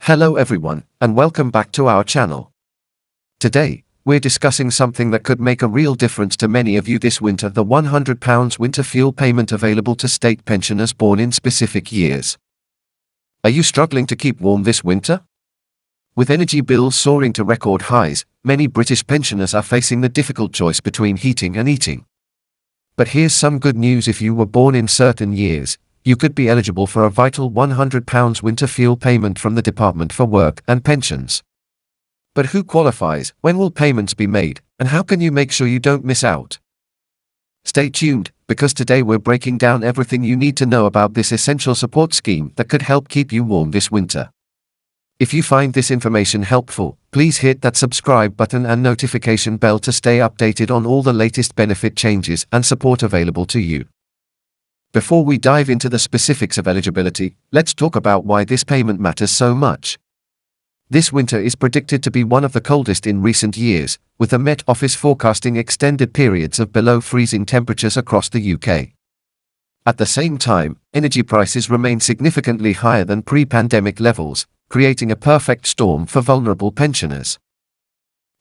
Hello everyone, and welcome back to our channel. Today, we're discussing something that could make a real difference to many of you this winter: the £100 winter fuel payment available to state pensioners born in specific years. Are you struggling to keep warm this winter? With energy bills soaring to record highs, many British pensioners are facing the difficult choice between heating and eating. But here's some good news: if you were born in certain years, you could be eligible for a vital £100 winter fuel payment from the Department for Work and Pensions. But who qualifies, when will payments be made, and how can you make sure you don't miss out? Stay tuned, because today we're breaking down everything you need to know about this essential support scheme that could help keep you warm this winter. If you find this information helpful, please hit that subscribe button and notification bell to stay updated on all the latest benefit changes and support available to you. Before we dive into the specifics of eligibility, let's talk about why this payment matters so much. This winter is predicted to be one of the coldest in recent years, with the Met Office forecasting extended periods of below freezing temperatures across the UK. At the same time, energy prices remain significantly higher than pre-pandemic levels, creating a perfect storm for vulnerable pensioners.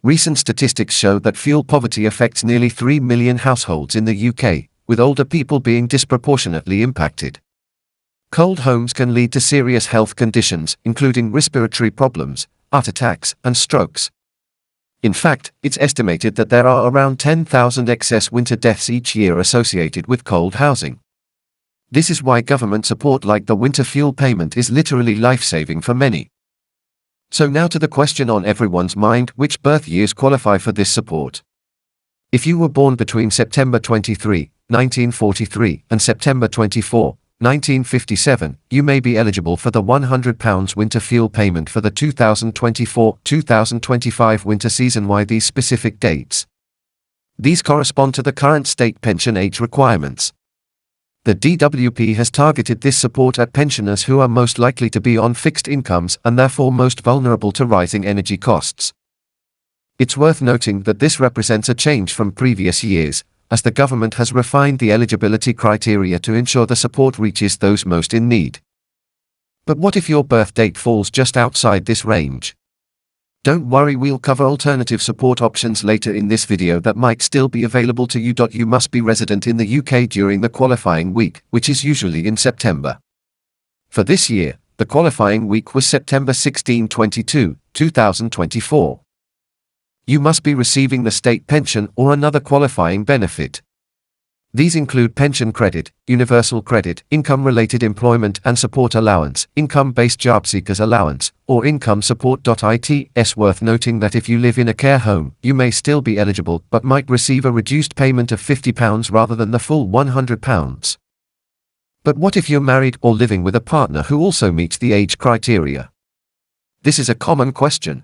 Recent statistics show that fuel poverty affects nearly 3 million households in the UK, with older people being disproportionately impacted. Cold homes can lead to serious health conditions, including respiratory problems, heart attacks, and strokes. In fact, it's estimated that there are around 10,000 excess winter deaths each year associated with cold housing. This is why government support like the winter fuel payment is literally life-saving for many. So now to the question on everyone's mind: which birth years qualify for this support? If you were born between September 23, 1943 and September 24, 1957, you may be eligible for the £100 winter fuel payment for the 2024-2025 winter season. Why these specific dates? These correspond to the current state pension age requirements. The DWP has targeted this support at pensioners who are most likely to be on fixed incomes and therefore most vulnerable to rising energy costs. It's worth noting that this represents a change from previous years, as the government has refined the eligibility criteria to ensure the support reaches those most in need. But what if your birth date falls just outside this range? Don't worry, we'll cover alternative support options later in this video that might still be available to you. You must be resident in the UK during the qualifying week, which is usually in September. For this year, the qualifying week was September 16-22, 2024. You must be receiving the state pension or another qualifying benefit. These include pension credit, universal credit, income-related employment and support allowance, income-based job seekers allowance, or income support. It's worth noting that if you live in a care home, you may still be eligible but might receive a reduced payment of £50 rather than the full £100. But what if you're married or living with a partner who also meets the age criteria? This is a common question.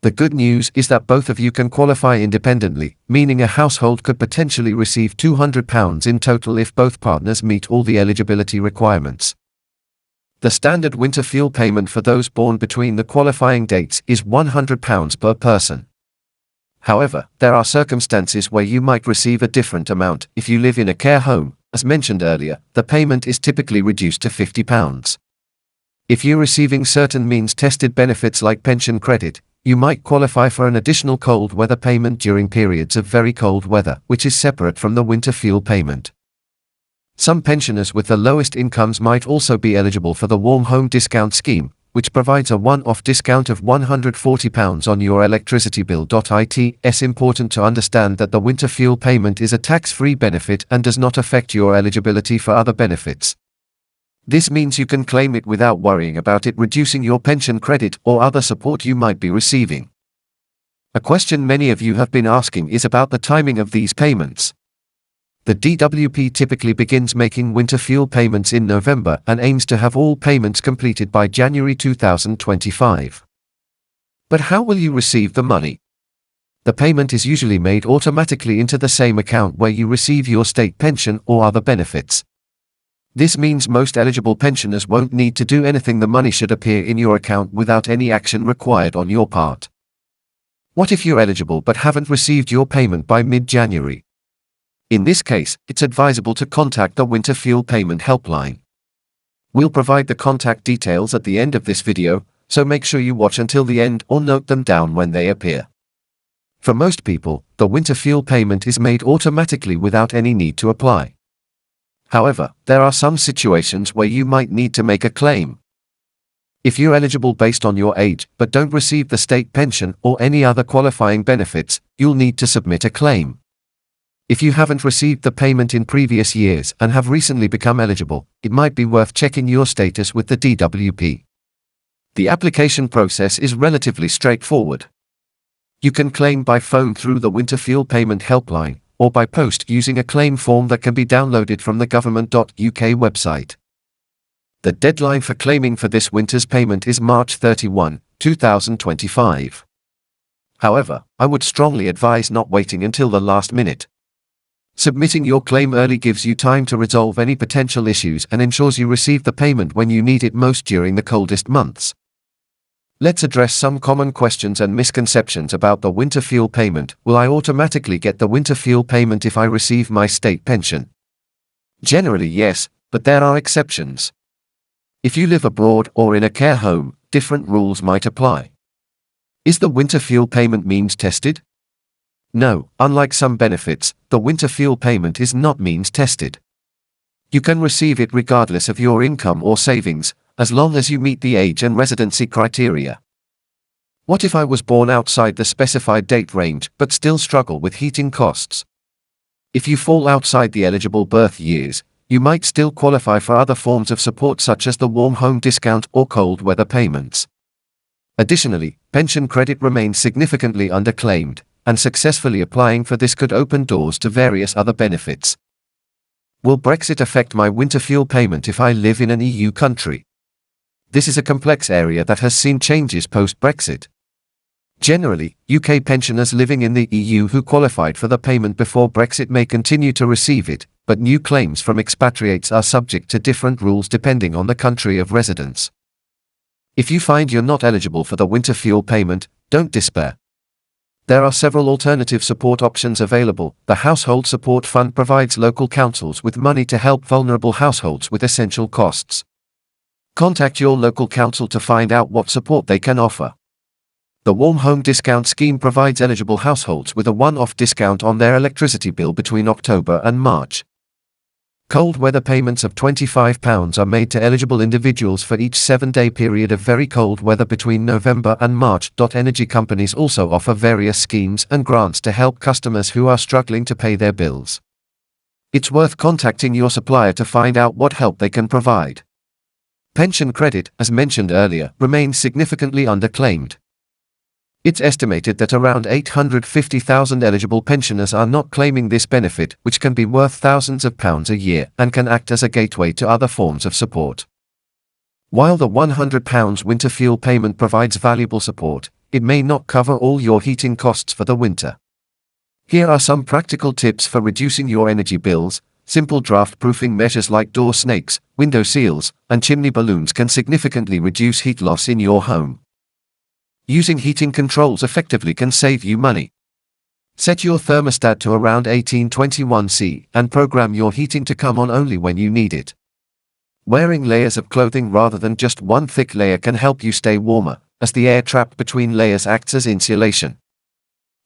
The good news is that both of you can qualify independently, meaning a household could potentially receive £200 in total if both partners meet all the eligibility requirements. The standard winter fuel payment for those born between the qualifying dates is £100 per person. However, there are circumstances where you might receive a different amount. If you live in a care home, as mentioned earlier, the payment is typically reduced to £50. If you're receiving certain means-tested benefits like pension credit, you might qualify for an additional cold weather payment during periods of very cold weather, which is separate from the winter fuel payment. Some pensioners with the lowest incomes might also be eligible for the Warm Home Discount Scheme, which provides a one-off discount of £140 on your electricity bill. It's important to understand that the winter fuel payment is a tax-free benefit and does not affect your eligibility for other benefits. This means you can claim it without worrying about it reducing your pension credit or other support you might be receiving. A question many of you have been asking is about the timing of these payments. The DWP typically begins making winter fuel payments in November and aims to have all payments completed by January 2025. But how will you receive the money? The payment is usually made automatically into the same account where you receive your state pension or other benefits. This means most eligible pensioners won't need to do anything. The money should appear in your account without any action required on your part. What if you're eligible but haven't received your payment by mid-January? In this case, it's advisable to contact the Winter Fuel Payment Helpline. We'll provide the contact details at the end of this video, so make sure you watch until the end or note them down when they appear. For most people, the winter fuel payment is made automatically without any need to apply. However, there are some situations where you might need to make a claim. If you're eligible based on your age but don't receive the state pension or any other qualifying benefits, you'll need to submit a claim. If you haven't received the payment in previous years and have recently become eligible, it might be worth checking your status with the DWP. The application process is relatively straightforward. You can claim by phone through the Winter Fuel Payment Helpline, or by post using a claim form that can be downloaded from the government.uk website. The deadline for claiming for this winter's payment is March 31, 2025. However, I would strongly advise not waiting until the last minute. Submitting your claim early gives you time to resolve any potential issues and ensures you receive the payment when you need it most during the coldest months. Let's address some common questions and misconceptions about the winter fuel payment. Will I automatically get the winter fuel payment if I receive my state pension? Generally yes, but there are exceptions. If you live abroad or in a care home, different rules might apply. Is the winter fuel payment means tested? No, unlike some benefits, the winter fuel payment is not means tested. You can receive it regardless of your income or savings, as long as you meet the age and residency criteria. What if I was born outside the specified date range but still struggle with heating costs? If you fall outside the eligible birth years, you might still qualify for other forms of support such as the warm home discount or cold weather payments. Additionally, pension credit remains significantly underclaimed, and successfully applying for this could open doors to various other benefits. Will Brexit affect my winter fuel payment if I live in an EU country? This is a complex area that has seen changes post-Brexit. Generally, UK pensioners living in the EU who qualified for the payment before Brexit may continue to receive it, but new claims from expatriates are subject to different rules depending on the country of residence. If you find you're not eligible for the winter fuel payment, don't despair. There are several alternative support options available. The Household Support Fund provides local councils with money to help vulnerable households with essential costs. Contact your local council to find out what support they can offer. The Warm Home Discount Scheme provides eligible households with a one-off discount on their electricity bill between October and March. Cold weather payments of £25 are made to eligible individuals for each 7-day period of very cold weather between November and March. Energy companies also offer various schemes and grants to help customers who are struggling to pay their bills. It's worth contacting your supplier to find out what help they can provide. Pension credit, as mentioned earlier, remains significantly underclaimed. It's estimated that around 850,000 eligible pensioners are not claiming this benefit, which can be worth thousands of pounds a year and can act as a gateway to other forms of support. While the £100 winter fuel payment provides valuable support, it may not cover all your heating costs for the winter. Here are some practical tips for reducing your energy bills. Simple draft-proofing measures like door snakes, window seals, and chimney balloons can significantly reduce heat loss in your home. Using heating controls effectively can save you money. Set your thermostat to around 1821 C and program your heating to come on only when you need it. Wearing layers of clothing rather than just one thick layer can help you stay warmer, as the air trapped between layers acts as insulation.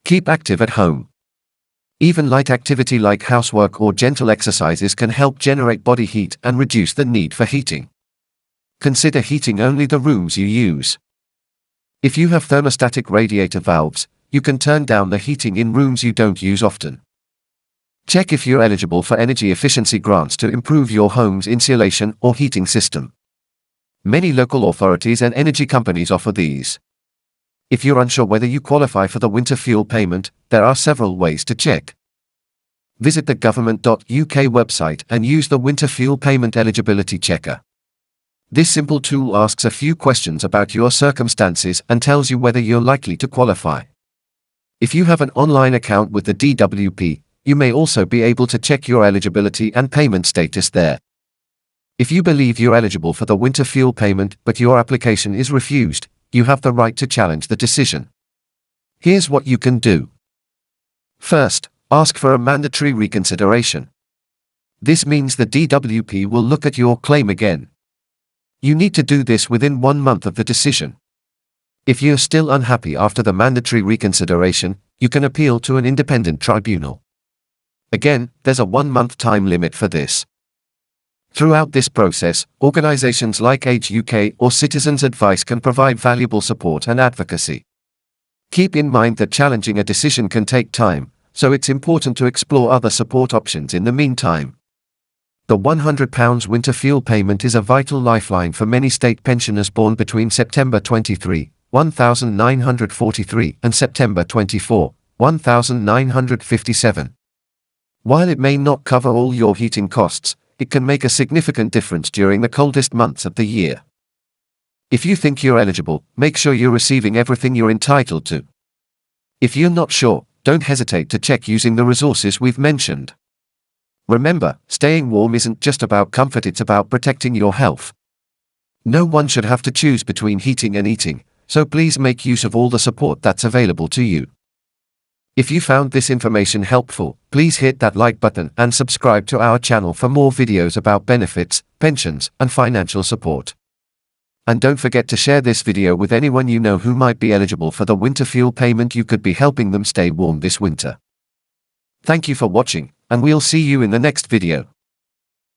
Keep active at home. Even light activity like housework or gentle exercises can help generate body heat and reduce the need for heating. Consider heating only the rooms you use. If you have thermostatic radiator valves, you can turn down the heating in rooms you don't use often. Check if you're eligible for energy efficiency grants to improve your home's insulation or heating system. Many local authorities and energy companies offer these. If you're unsure whether you qualify for the winter fuel payment, there are several ways to check. Visit the government.uk website and use the Winter Fuel Payment Eligibility Checker. This simple tool asks a few questions about your circumstances and tells you whether you're likely to qualify. If you have an online account with the DWP, you may also be able to check your eligibility and payment status there. If you believe you're eligible for the winter fuel payment but your application is refused, you have the right to challenge the decision. Here's what you can do. First, ask for a mandatory reconsideration. This means the DWP will look at your claim again. You need to do this within 1 month of the decision. If you're still unhappy after the mandatory reconsideration, you can appeal to an independent tribunal. Again, there's a 1-month time limit for this. Throughout this process, organizations like Age UK or Citizens Advice can provide valuable support and advocacy. Keep in mind that challenging a decision can take time, so it's important to explore other support options in the meantime. The £100 winter fuel payment is a vital lifeline for many state pensioners born between September 23, 1943 and September 24, 1957. While it may not cover all your heating costs, it can make a significant difference during the coldest months of the year. If you think you're eligible, make sure you're receiving everything you're entitled to. If you're not sure, don't hesitate to check using the resources we've mentioned. Remember, staying warm isn't just about comfort, it's about protecting your health. No one should have to choose between heating and eating, so please make use of all the support that's available to you. If you found this information helpful, please hit that like button and subscribe to our channel for more videos about benefits, pensions, and financial support. And don't forget to share this video with anyone you know who might be eligible for the winter fuel payment. You could be helping them stay warm this winter. Thank you for watching, and we'll see you in the next video.